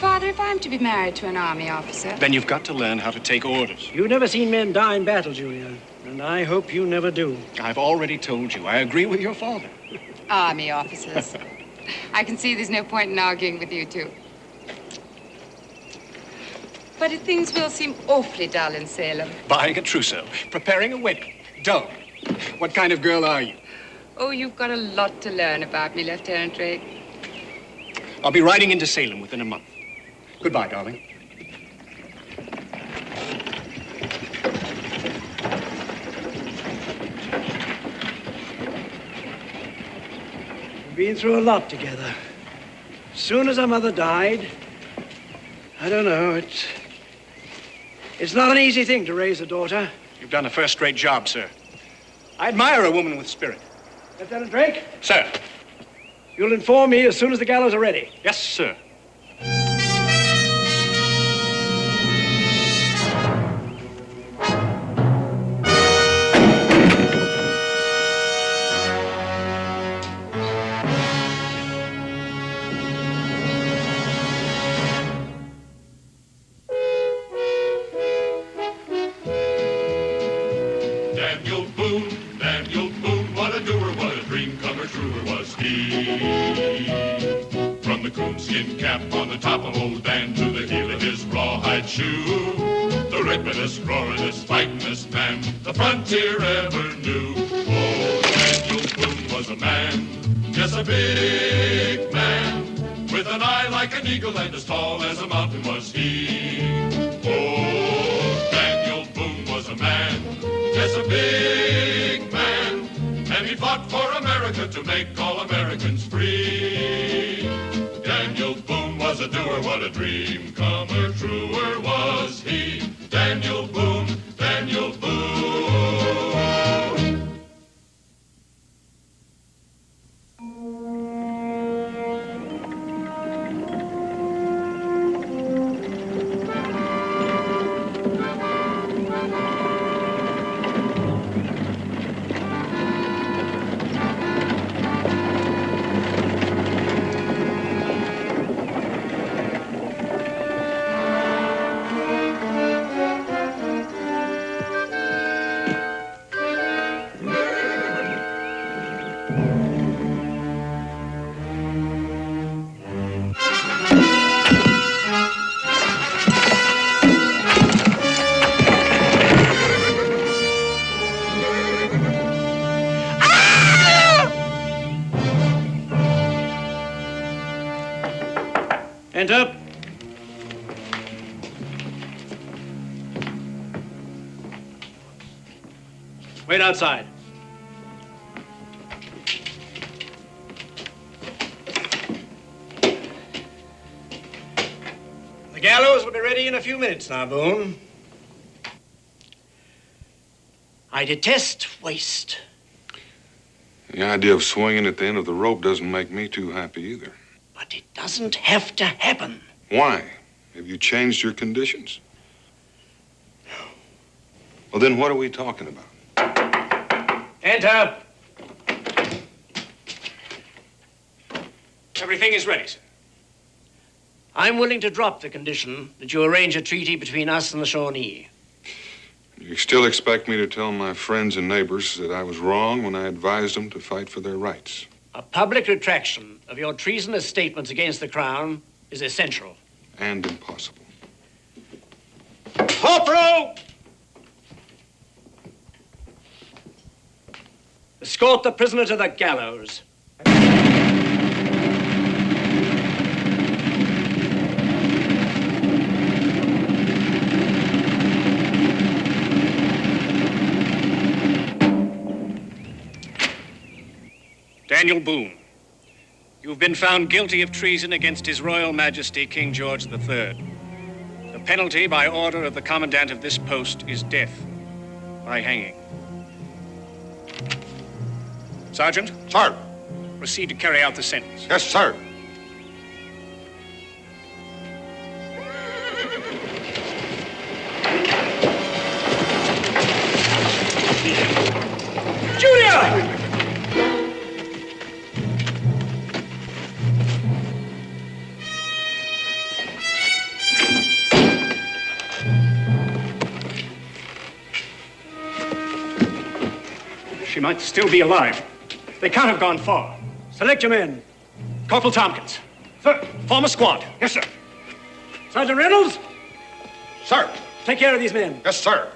Father, if I'm to be married to an army officer... Then you've got to learn how to take orders. You've never seen men die in battle, Julia. And I hope you never do. I've already told you. I agree with your father. Army officers. I can see there's no point in arguing with you two. But things will seem awfully dull in Salem. Buying a trousseau. Preparing a wedding. Dull. What kind of girl are you? Oh, you've got a lot to learn about me, Lieutenant Drake. I'll be riding into Salem within a month. Goodbye, darling. We've been through a lot together. As soon as our mother died, I don't know, it's not an easy thing to raise a daughter. You've done a first-rate job, sir. I admire a woman with spirit. Lieutenant Drake? Sir. You'll inform me as soon as the gallows are ready. Yes, sir. Daniel Boone, what a doer, what a dream comer, truer was he. From the coonskin cap on the top of old Dan to the heel of his rawhide shoe, the rippenest, roaringest, fightingest man the frontier ever knew. Oh, Daniel Boone was a man, yes, a big man, with an eye like an eagle and as tall as a mountain was he. Oh, Daniel Boone was a man, yes, a big man, and he fought for America to make all Americans free. Daniel Boone was a doer, what a dream comer, truer was he. Daniel Boone, Daniel Boone. Enter. Wait outside. The gallows will be ready in a few minutes now, Boone. I detest waste. The idea of swinging at the end of the rope doesn't make me too happy either. But it doesn't have to happen. Why? Have you changed your conditions? Well, then what are we talking about? Enter. Everything is ready, sir. I'm willing to drop the condition that you arrange a treaty between us and the Shawnee. You still expect me to tell my friends and neighbors that I was wrong when I advised them to fight for their rights? A public retraction of your treasonous statements against the Crown is essential. And impossible. Corporal! Escort the prisoner to the gallows. Daniel Boone, you've been found guilty of treason against His Royal Majesty King George III. The penalty by order of the commandant of this post is death by hanging. Sergeant? Sir. Proceed to carry out the sentence. Yes, sir. Julia! She might still be alive. They can't have gone far. Select your men. Corporal Tompkins. Sir. Form a squad. Yes, sir. Sergeant Reynolds, Sir. take care of these men. Yes, sir.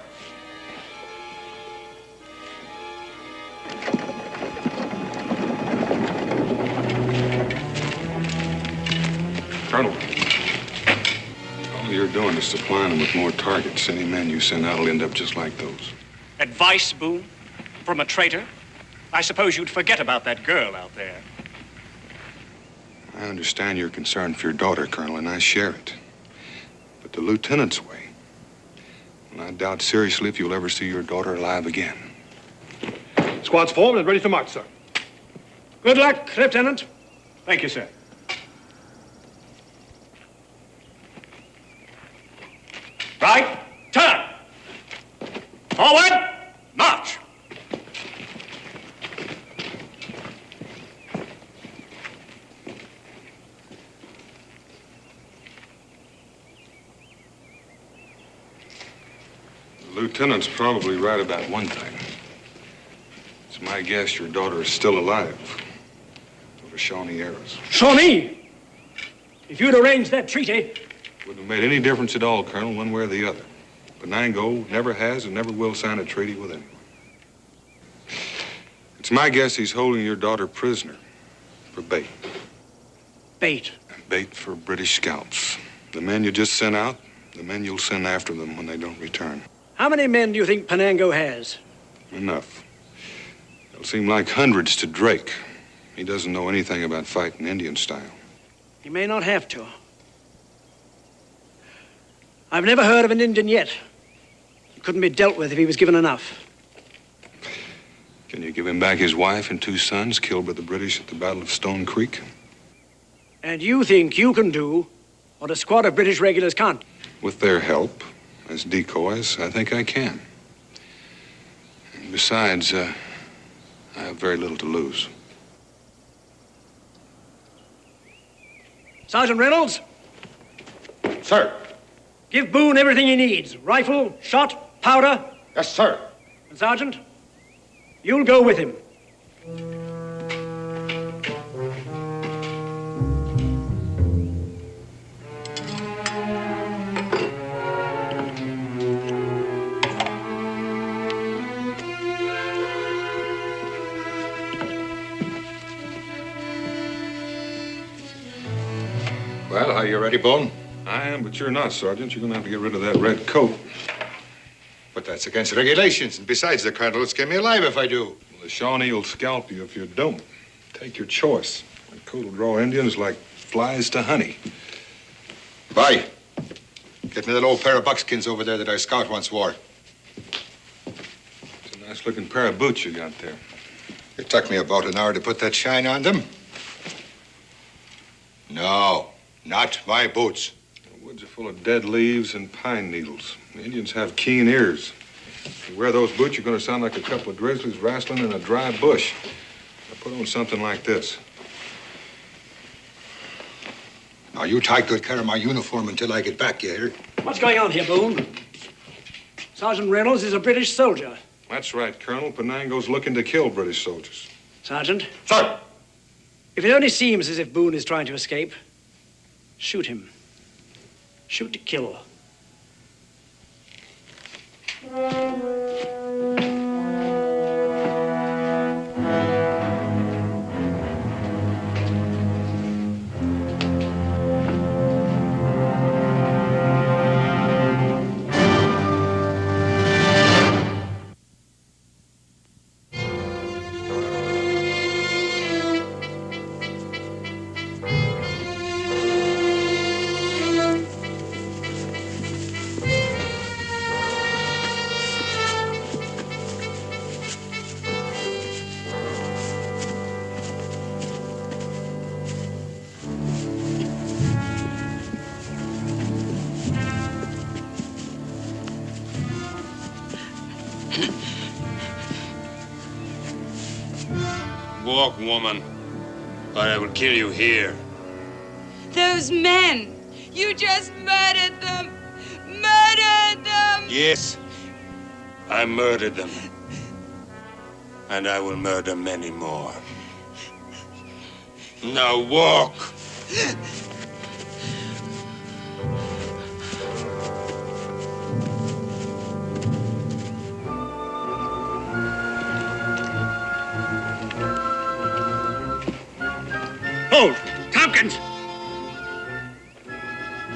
Colonel, all you're doing is supplying them with more targets. Any men you send out will end up just like those. Advice, Boone? From a traitor? I suppose you'd forget about that girl out there. I understand your concern for your daughter, Colonel, and I share it. But the lieutenant's way, well, I doubt seriously if you'll ever see your daughter alive again. Squad's formed and ready to march, sir. Good luck, Lieutenant. Thank you, sir. Right, turn. Forward, march. The lieutenant's probably right about one thing. It's my guess your daughter is still alive. With the Shawnee arrows. Shawnee! If you'd arranged that treaty... Wouldn't have made any difference at all, Colonel, one way or the other. Mingo never has and never will sign a treaty with anyone. It's my guess he's holding your daughter prisoner for bait. Bait? Bait for British scouts. The men you just sent out, the men you'll send after them when they don't return. How many men do you think Penango has? Enough. It'll seem like hundreds to Drake. He doesn't know anything about fighting Indian style. He may not have to. I've never heard of an Indian yet. He couldn't be dealt with if he was given enough. Can you give him back his wife and 2 sons killed by the British at the Battle of Stone Creek? And you think you can do what a squad of British regulars can't? With their help, as decoys, I think I can. And besides, I have very little to lose. Sergeant Reynolds? Sir. Give Boone everything he needs. Rifle, shot, powder. Yes, sir. And Sergeant, you'll go with him. Well, are you ready, Boone? I am, but you're not, Sergeant. You're going to have to get rid of that red coat. But that's against the regulations. And besides, the colonel will skin me alive if I do. Well, the Shawnee will scalp you if you don't. Take your choice. That coat will draw Indians like flies to honey. Bye. Get me that old pair of buckskins over there that our scout once wore. It's a nice-looking pair of boots you got there. It took me about an hour to put that shine on them. No, not my boots. The woods are full of dead leaves and pine needles. The Indians have keen ears. If you wear those boots, you're going to sound like a couple of grizzlies wrestling in a dry bush. Now put on something like this. Now, you take good care of my uniform until I get back, you hear? What's going on here, Boone? Sergeant Reynolds is a British soldier. That's right, Colonel. Penango's looking to kill British soldiers. Sergeant? Sir! If it only seems as if Boone is trying to escape, shoot him. Shoot to kill. Walk, woman, or I will kill you here. Those men! You just murdered them! Murdered them! Yes, I murdered them. And I will murder many more. Now walk. Hold! Tompkins!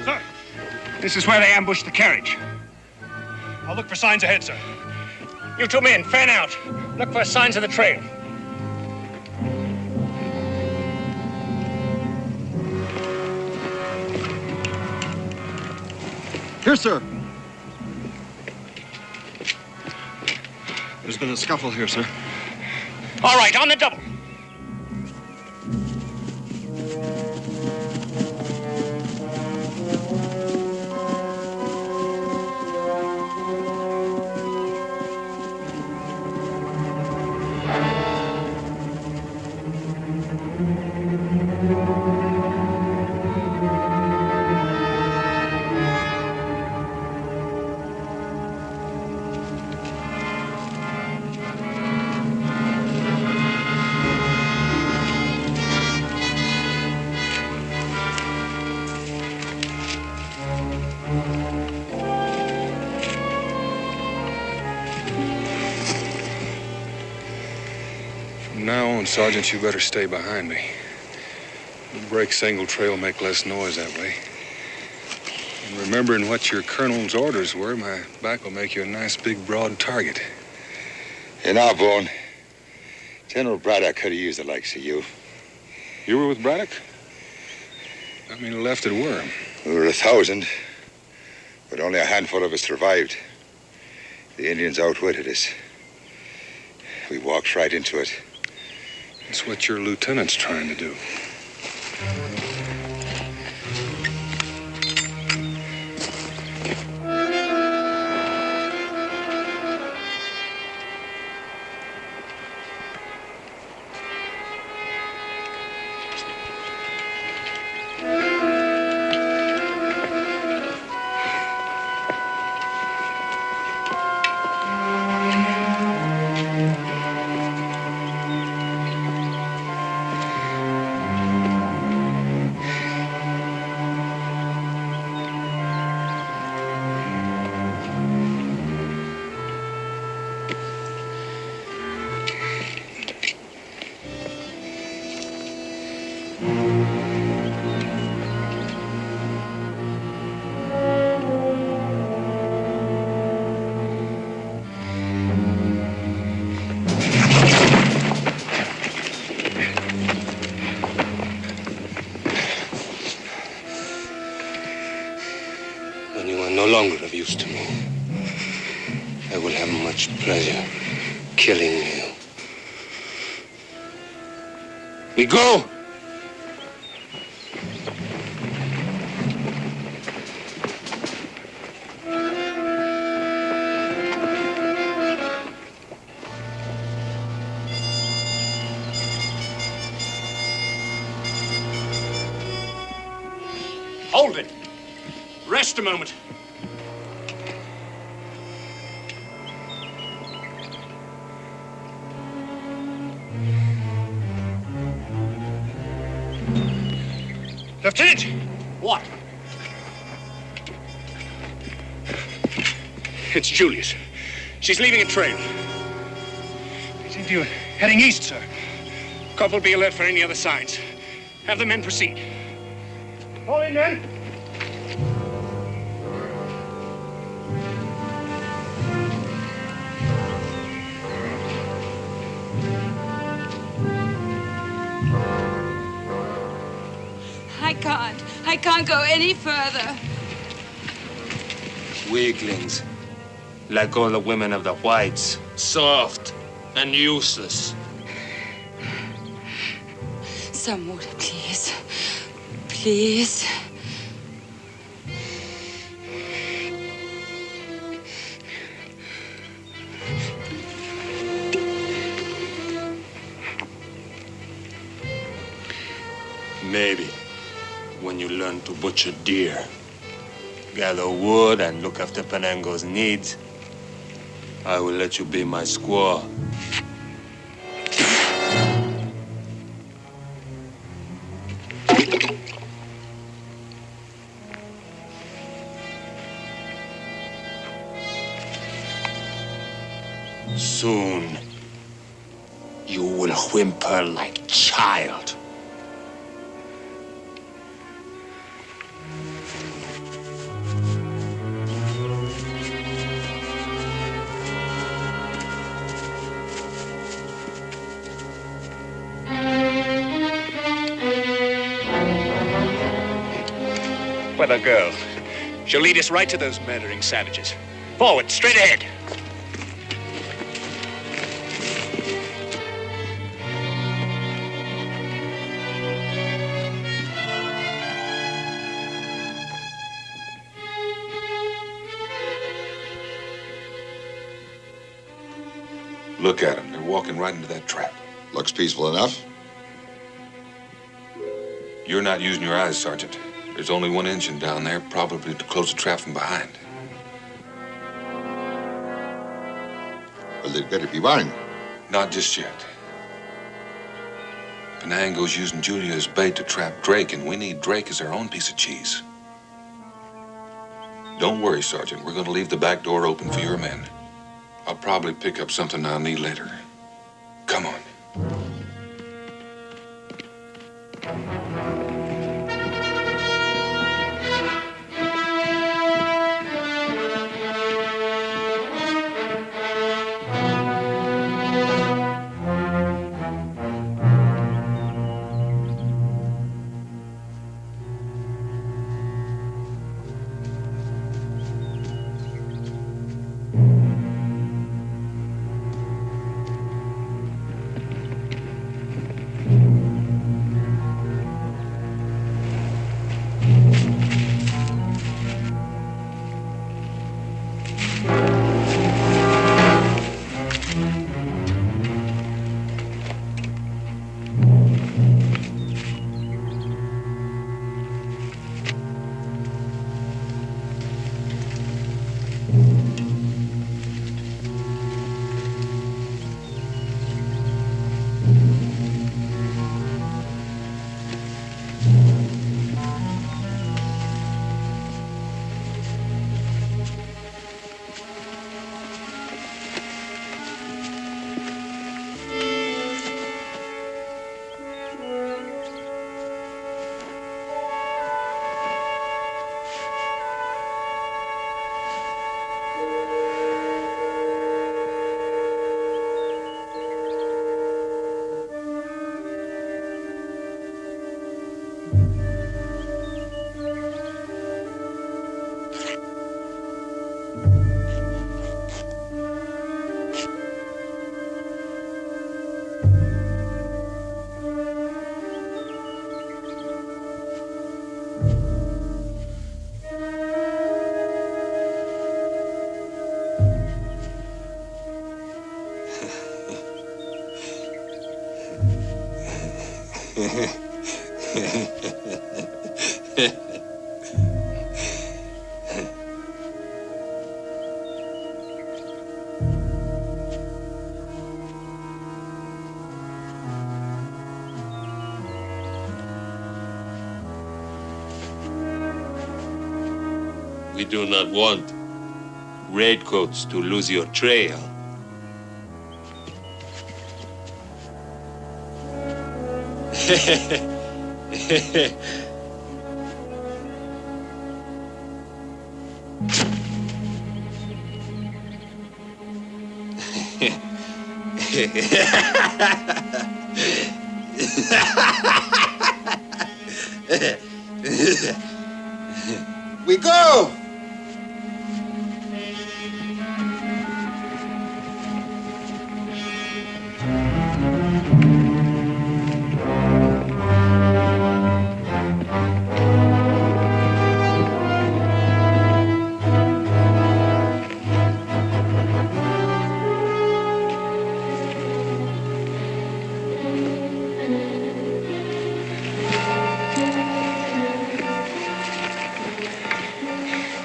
Sir, this is where they ambushed the carriage. I'll look for signs ahead, sir. You two men, fan out. Look for signs of the trail. Here, sir. There's been a scuffle here, sir. All right, on the double. Sergeant, you better stay behind me. You break single trail, make less noise that way. And remembering what your colonel's orders were, my back will make you a nice big broad target. You know, Boone, General Braddock could have used the likes of you. You were with Braddock? How many left at Worm? We were 1,000, but only a handful of us survived. The Indians outwitted us. We walked right into it. That's what your lieutenant's trying to do. To me. I will have much pleasure killing you. We go! Hold it! Rest a moment. Lieutenant! What? It's Julius. She's leaving a trail. He's into heading east, sir. Corporal, be alert for any other signs. Have the men proceed. Fall in, men. I can't go any further. Weaklings, like all the women of the whites, soft and useless. Some water, please. Please. Maybe when you learn to butcher deer, gather wood and look after Penango's needs, I will let you be my squaw. Soon, you will whimper like a child. Clever girl. She'll lead us right to those murdering savages. Forward, straight ahead. Look at them. They're walking right into that trap. Looks peaceful enough. You're not using your eyes, Sergeant. There's only one engine down there, probably to close the trap from behind. Well, they'd better be mine. Not just yet. Penango's using Julia as bait to trap Drake, and we need Drake as our own piece of cheese. Don't worry, Sergeant. We're going to leave the back door open for your men. I'll probably pick up something I'll need later. Come on. We do not want redcoats to lose your trail. We go!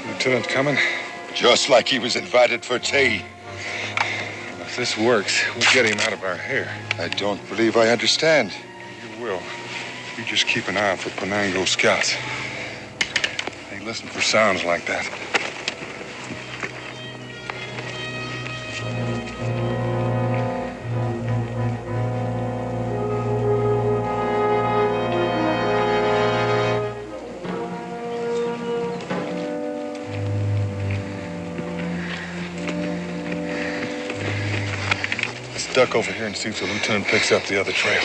Lieutenant coming? Just like he was invited for tea. If this works, we'll get him out of our hair. I don't believe I understand. You will. You just keep an eye out for Penango scouts. They listen for sounds like that. duck over here and see if the lieutenant picks up the other trail.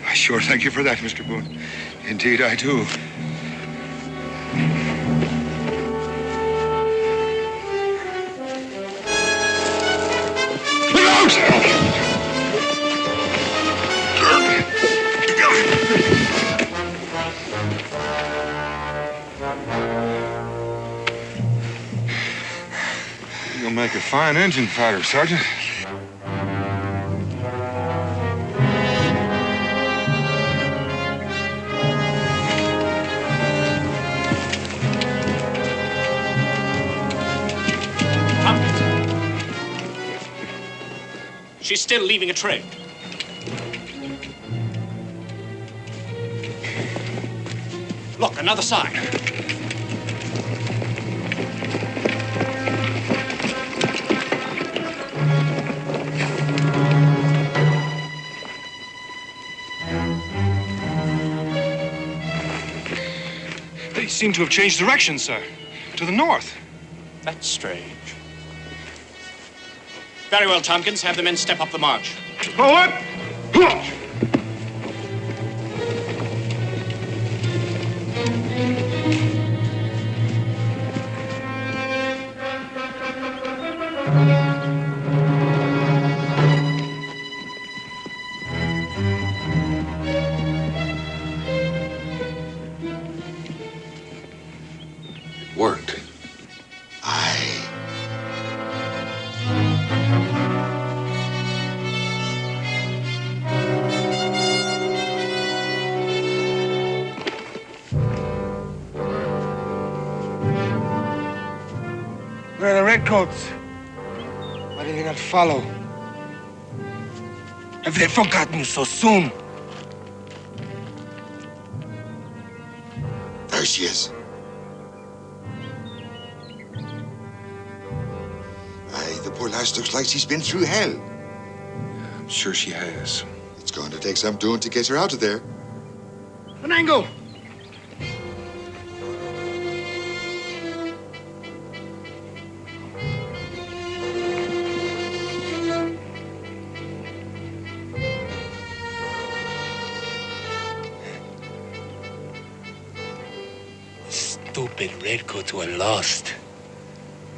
I sure thank you for that, Mr. Boone. Indeed, I do. You'll make a fine engine fighter, Sergeant. She's still leaving a trail. Look, another sign. They seem to have changed direction, sir. To the north. That's strange. Very well, Tompkins. Have the men step up the march. Forward! Worked. Where are the redcoats? Why did they not follow? Have they forgotten you so soon? There she is. Aye, the poor lass looks like she's been through hell. I'm sure she has. It's going to take some doing to get her out of there. Mingo! Stupid redcoats were lost.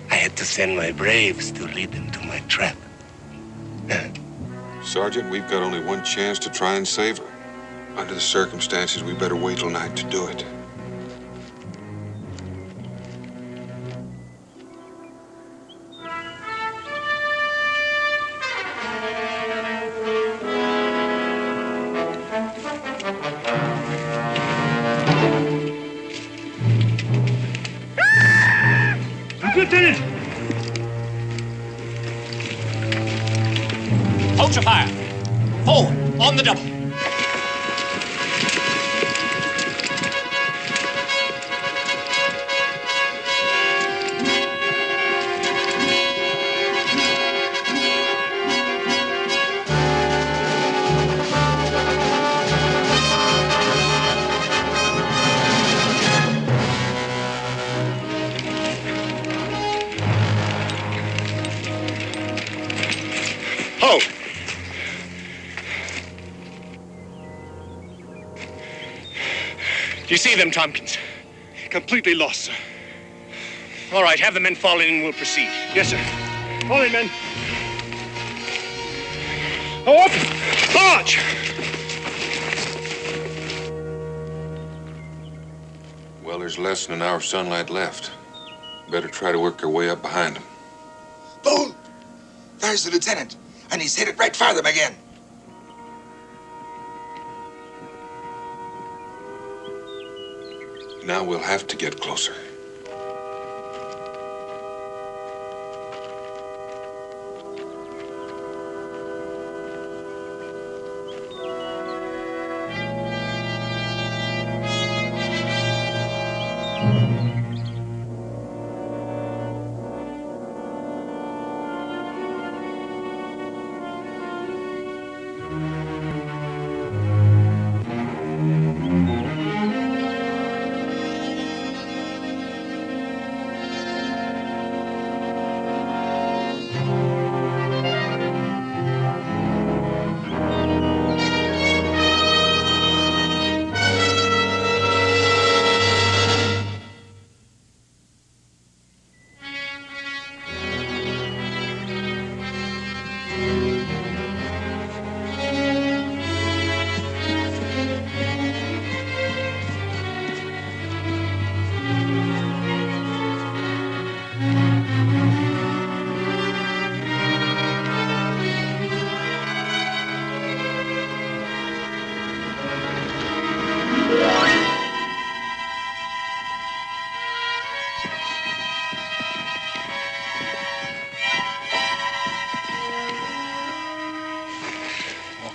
I had to send my braves to lead them to my trap. Sergeant, we've got only one chance to try and save her. Under the circumstances, we better wait till night to do it. Lieutenant! Hold your fire. Forward, on the double. Ho! Do you see them, Tompkins? Completely lost, sir. All right, have the men fall in and we'll proceed. Yes, sir. Fall in, men. Up! March! Well, there's less than an hour of sunlight left. Better try to work our way up behind them. Boone! There's the lieutenant, and he's headed right for them again. Now we'll have to get closer.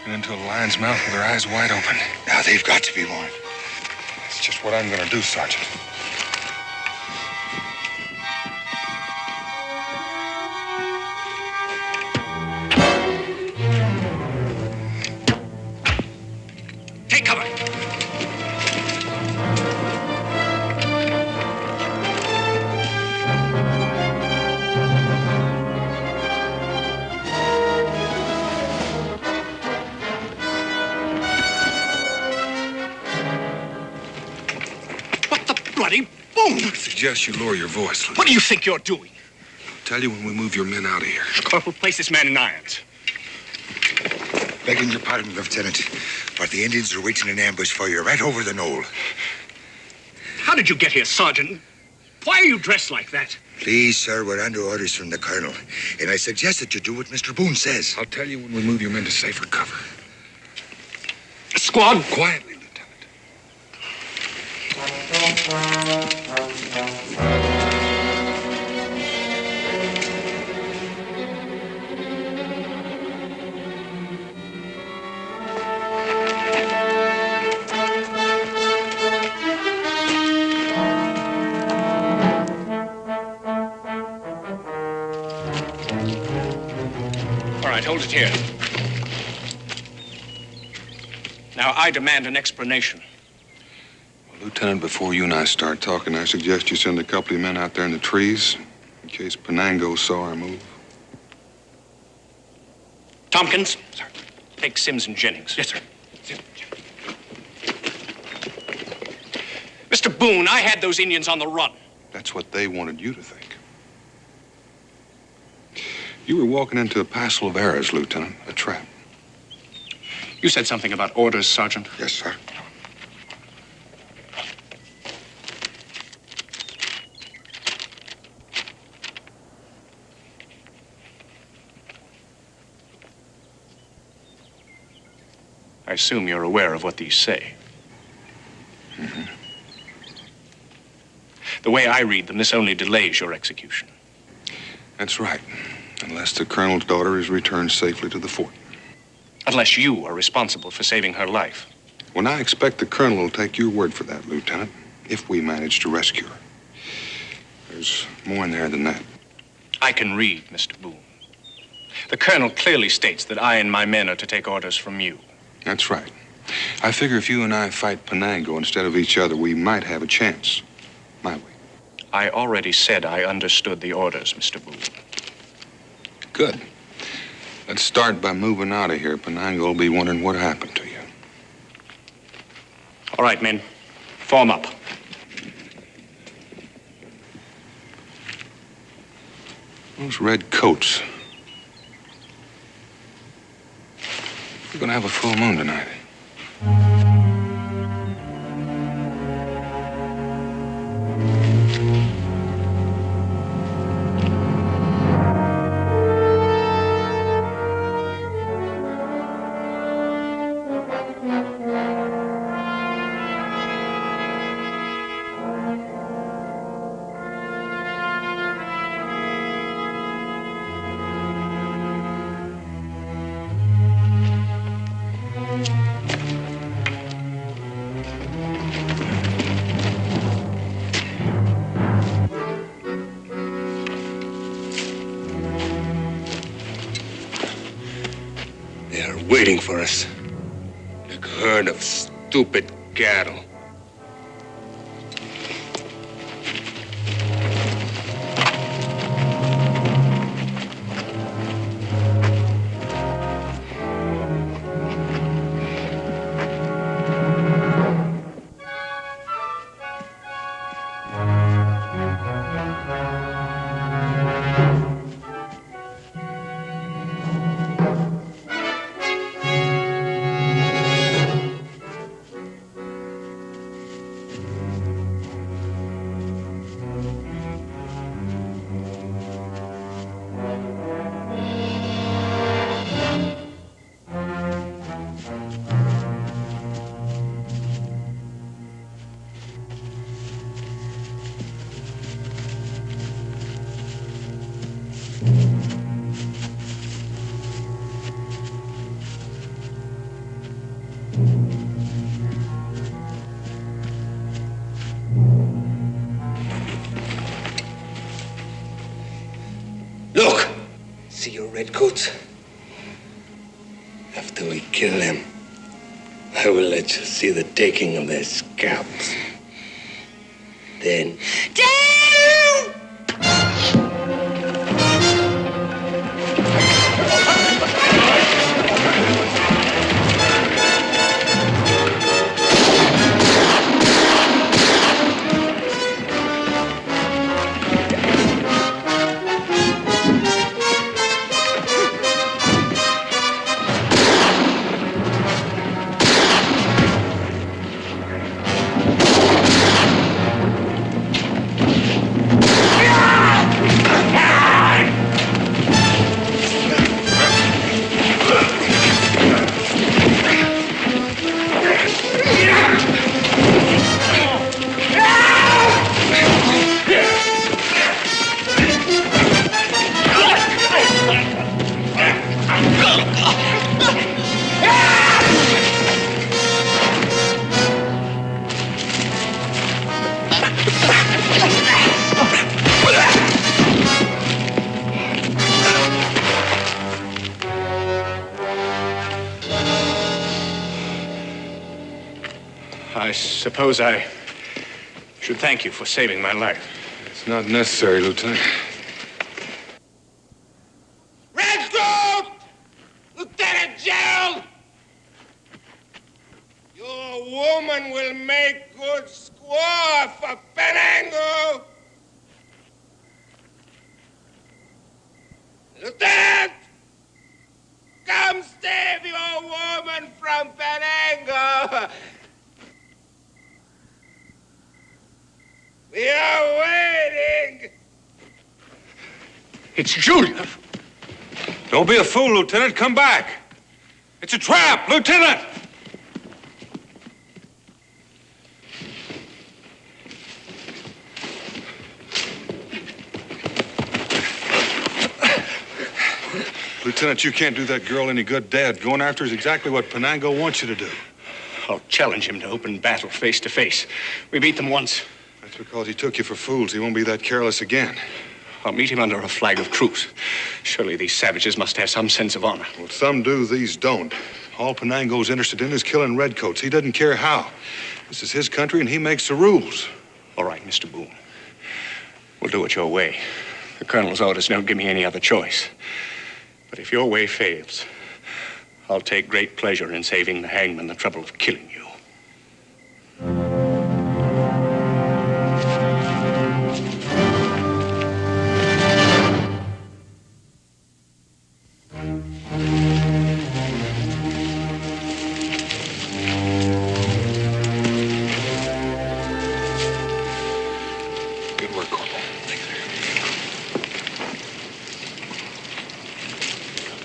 walking into a lion's mouth with their eyes wide open. Now they've got to be warned. It's just what I'm gonna do, Sergeant. Take cover. Bloody Boone! I suggest you lower your voice, Lieutenant. What do you think you're doing? I'll tell you when we move your men out of here. Corporal, place this man in irons. Begging your pardon, Lieutenant, but the Indians are waiting in ambush for you right over the knoll. How did you get here, Sergeant? Why are you dressed like that? Please, sir, we're under orders from the Colonel, and I suggest that you do what Mr. Boone says. I'll tell you when we move your men to safer cover. Squad! Quietly, Lieutenant. All right, hold it here. Now, I demand an explanation. Well, Lieutenant, before you and I start talking, I suggest you send a couple of men out there in the trees in case Penango saw our move. Tompkins? Sir. Take Sims and Jennings. Yes, sir. Mr. Boone, I had those Indians on the run. That's what they wanted you to think. You were walking into a passel of errors, Lieutenant, a trap. You said something about orders, Sergeant. Yes, sir. I assume you're aware of what these say. Mm-hmm. The way I read them, this only delays your execution. That's right. Unless the Colonel's daughter is returned safely to the fort. Unless you are responsible for saving her life. Well, I expect the Colonel will take your word for that, Lieutenant, if we manage to rescue her. There's more in there than that. I can read, Mr. Boone. The Colonel clearly states that I and my men are to take orders from you. That's right. I figure if you and I fight Penango instead of each other, we might have a chance. Might we? I already said I understood the orders, Mr. Boone. Good. Let's start by moving out of here. Penango will be wondering what happened to you. All right, men. Form up. Those red coats. We're gonna have a full moon tonight. Waiting for us. Like a herd of stupid cattle. Redcoats, after we kill them, I will let you see the taking of their scalps. Then... Daniel! I suppose I should thank you for saving my life. It's not necessary, Lieutenant. Redcoat! Lieutenant Gerald! Your woman will make good squaw for Penango! Lieutenant! Come save your woman from Penango! We are waiting! It's Julia. Don't be a fool, Lieutenant. Come back. It's a trap, Lieutenant! Lieutenant, you can't do that girl any good, Dad. Going after her is exactly what Penango wants you to do. I'll challenge him to open battle face to face. We beat them once. That's because he took you for fools. He won't be that careless again. I'll meet him under a flag of truce. Surely these savages must have some sense of honor. Well, some do, these don't. All Penango's interested in is killing redcoats. He doesn't care how. This is his country, and he makes the rules. All right, Mr. Boone. We'll do it your way. The colonel's orders don't give me any other choice. But if your way fails, I'll take great pleasure in saving the hangman the trouble of killing you. Good work, Corporal.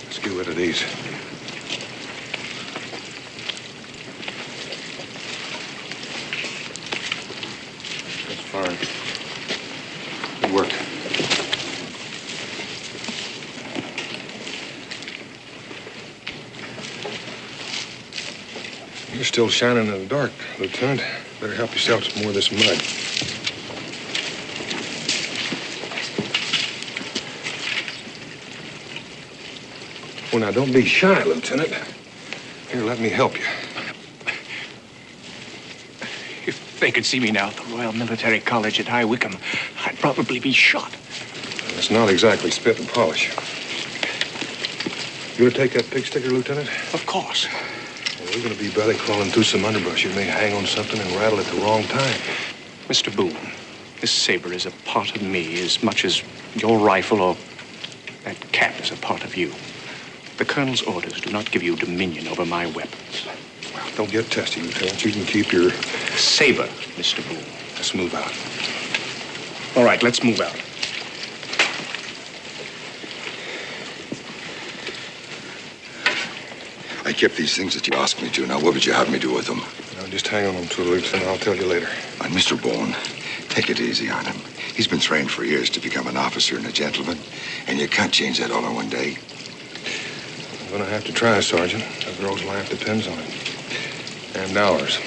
Let's get rid of these. That's fine. Good work. You're still shining in the dark, Lieutenant. Better help yourself to some more of this mud. Well, now, don't be shy, Lieutenant. Here, let me help you. If they could see me now at the Royal Military College at High Wycombe, I'd probably be shot. It's not exactly spit and polish. You want to take that pig sticker, Lieutenant? Of course. Well, we're going to be belly crawling through some underbrush. You may hang on something and rattle at the wrong time. Mr. Boone, this saber is a part of me as much as your rifle or that cap is a part of you. The colonel's orders do not give you dominion over my weapons. Well, don't get testy, Lieutenant. You can keep your saber, Mr. Boone. Let's move out. All right, let's move out. I kept these things that you asked me to. Now, what would you have me do with them? Just hang on them 2 weeks, and I'll tell you later. And Mr. Boone, take it easy on him. He's been trained for years to become an officer and a gentleman, and you can't change that all in one day. I'm going to have to try, Sergeant. The girl's life depends on it. And ours.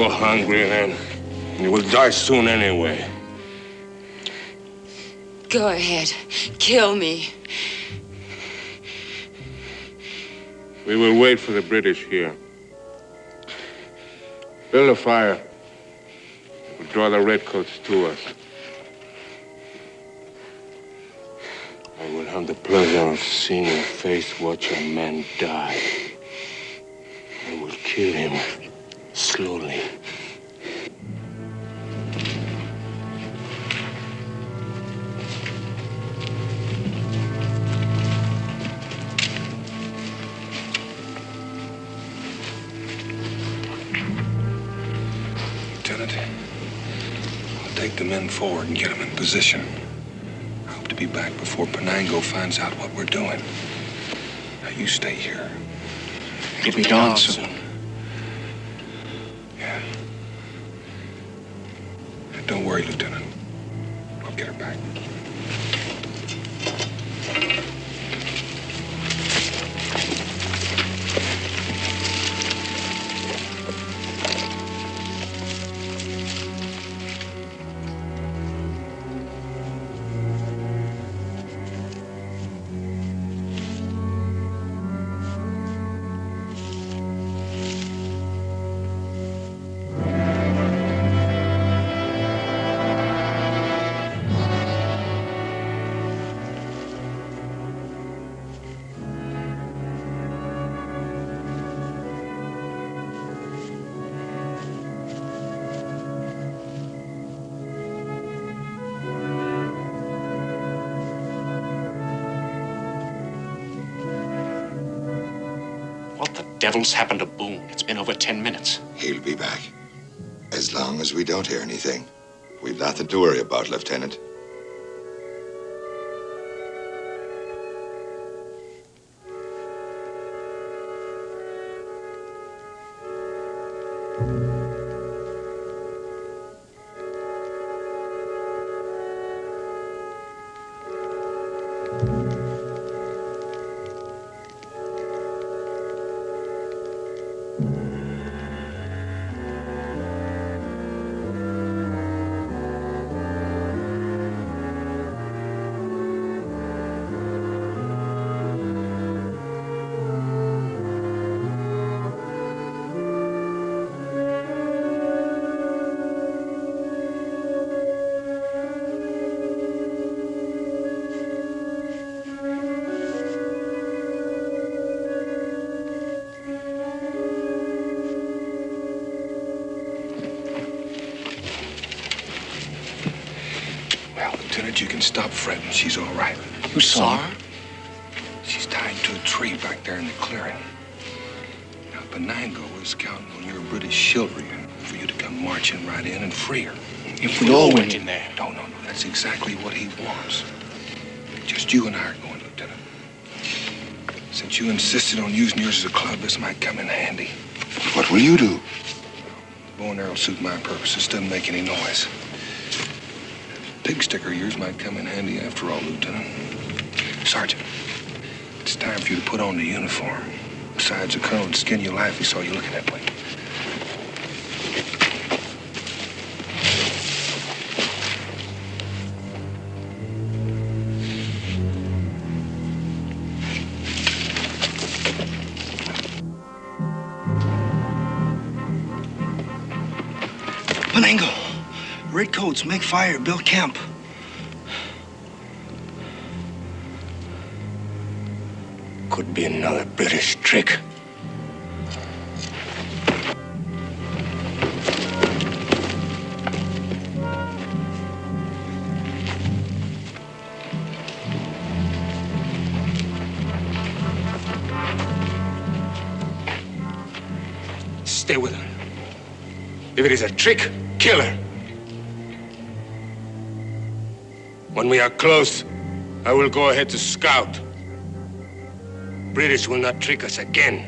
go hungry then. You will die soon anyway. Go ahead. Kill me. We will wait for the British here. Build a fire. We'll draw the redcoats to us. I will have the pleasure of seeing your face watch a man die. I will kill him slowly. Lieutenant, I'll take the men forward and get them in position. I hope to be back before Penango finds out what we're doing. Now, you stay here. It'll be dawn soon. Yeah. Don't worry, Lieutenant. I'll get her back. What the devil's happened to Boone? It's been over 10 minutes. He'll be back. As long as we don't hear anything. We've nothing to worry about, Lieutenant. You can stop fretting. She's all right. You saw her? She's tied to a tree back there in the clearing. Now, Penango is counting on your British chivalry for you to come marching right in and free her. If we all went in there. No. That's exactly what he wants. Just you and I are going, Lieutenant. Since you insisted on using yours as a club, this might come in handy. What will you do? The bow and arrow suit my purposes. Doesn't make any noise. Pig sticker of yours might come in handy after all, Lieutenant. Sergeant, it's time for you to put on the uniform. Besides, the colonel would skin you alive if he saw you looking that way. Penango. Redcoats, make fire, build camp. Could be another British trick. Stay with her. If it is a trick, kill her. When we are close, I will go ahead to scout. British will not trick us again.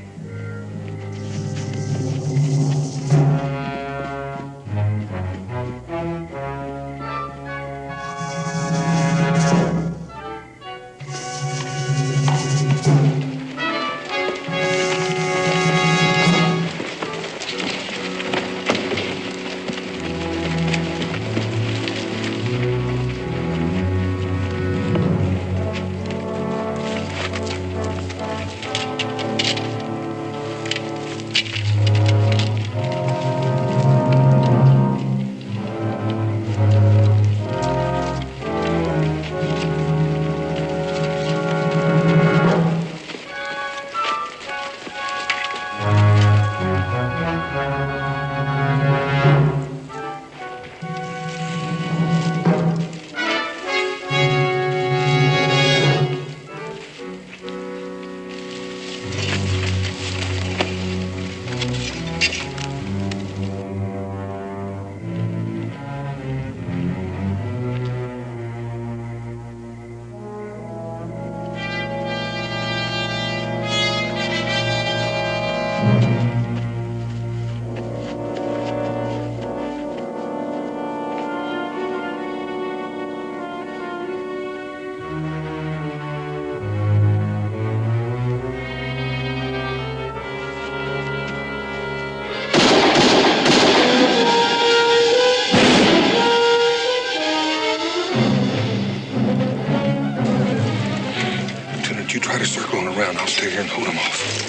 and hold him off.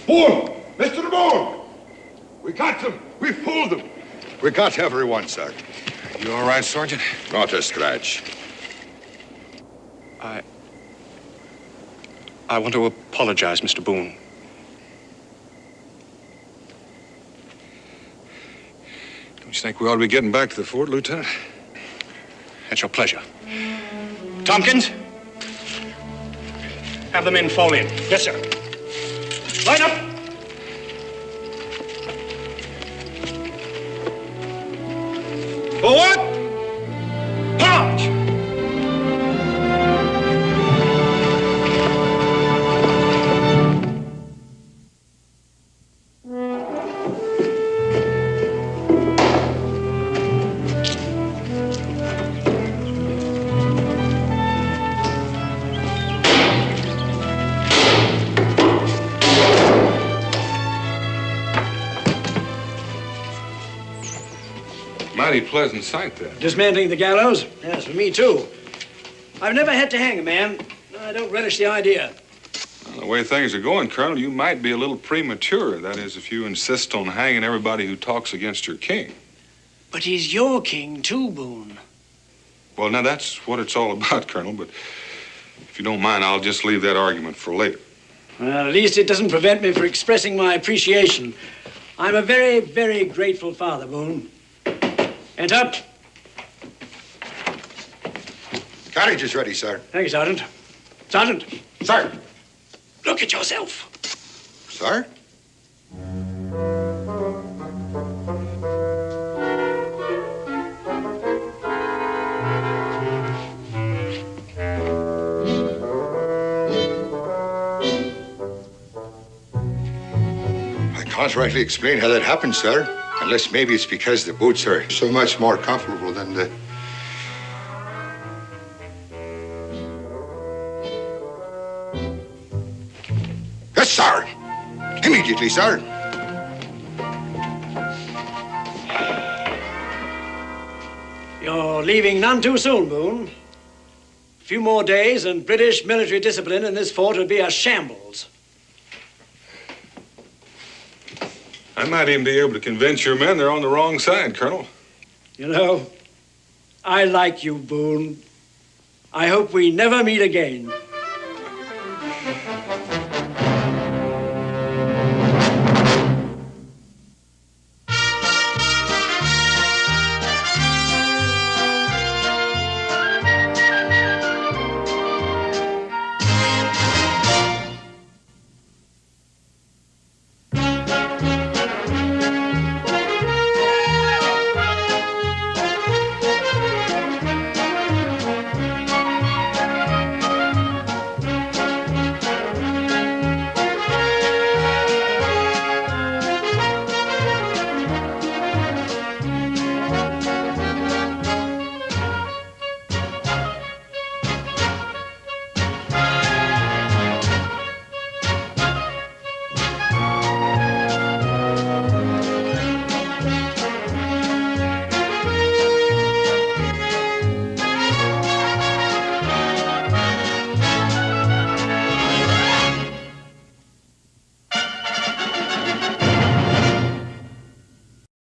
Boone! Mr. Boone! We got them! We fooled them! We got everyone, sir. You all right, Sergeant? Not a scratch. I want to apologize, Mr. Boone. Don't you think we ought to be getting back to the fort, Lieutenant? At your pleasure. Tompkins? Have the men fall in. Yes, sir. Line up! Forward! March! Mighty pleasant sight there. Dismantling the gallows? Yes, for me, too. I've never had to hang a man. I don't relish the idea. Well, the way things are going, Colonel, you might be a little premature. That is, if you insist on hanging everybody who talks against your king. But he's your king, too, Boone. Well, now, that's what it's all about, Colonel, but if you don't mind, I'll just leave that argument for later. Well, at least it doesn't prevent me from expressing my appreciation. I'm a very, very grateful father, Boone. Enter. Carriage is ready, sir. Thank you, Sergeant. Sergeant. Sir. Look at yourself. Sir? I can't rightly explain how that happened, sir. Unless maybe it's because the boots are so much more comfortable than the... Yes, sir. Immediately, sir. You're leaving none too soon, Boone. A few more days and British military discipline in this fort would be a shambles. I might even be able to convince your men they're on the wrong side, Colonel. You know, I like you, Boone. I hope we never meet again.